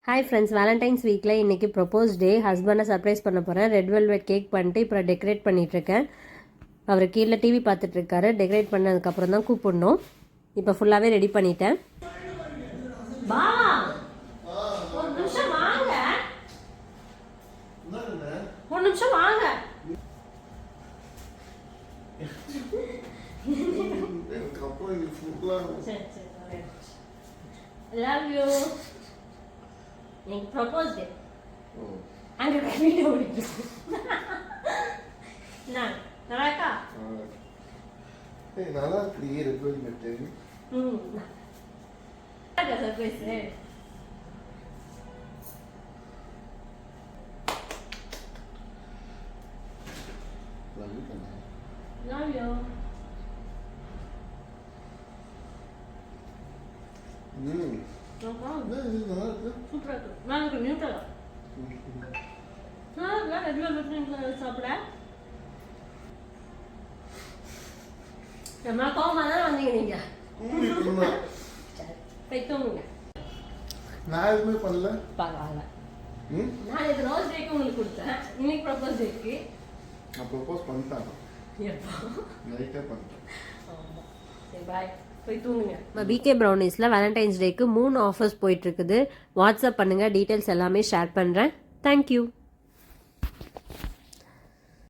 Hi friends, Valentine's வீக்கில் இன்றைக்கி propose டே. ஹஸ்பண்டை சர்ப்ரைஸ் பண்ண போகிறேன். ரெட் வெல்வெட் கேக் பண்ணிட்டு இப்போ டெக்கரேட் பண்ணிகிட்ருக்கேன். அவர் கீழே டிவி பார்த்துட்ருக்காரு. டெக்கரேட் பண்ணதுக்கப்புறம் தான் கூப்பிடணும். இப்போ ஃபுல்லாகவே ரெடி பண்ணிட்டேன். ஒரு நிமிஷம் வாங்க. Love you. எனக்கு ப்ரொபோஸ் டே. அங்கே வீடியோ ஓடிட்டு நான் நல்லாக்கா நல்லா இருக்கு. Red velvet surprise. Love you. சூப்பரா இருக்கு. நான் நியூட்ரலா சாப்பிட நம்ம கோவமா தான் வந்தீங்க. நீங்க போய்த்தோங்க. நான் எதுவுமே பண்ணல. பரவாயில்ல. நான் இது ரோஸ் டேக்கு உங்களுக்கு கொடுத்தேன். இன்னைக்கு ப்ரொபோஸ் டேக்கு நான் ப்ரொபோஸ் பண்ணிட்டாங்க. நைட்டே பண்ணிட்டேன். சரி பாய். பிகே ப்ரௌனிஸில் வேலண்டைன்ஸ் டேக்கு 3 ஆஃபர்ஸ் போயிட்டுருக்குது. வாட்ஸ்அப் பண்ணுங்கள், டீட்டெயில்ஸ் எல்லாமே ஷேர் பண்ணுறேன். தேங்க்யூ.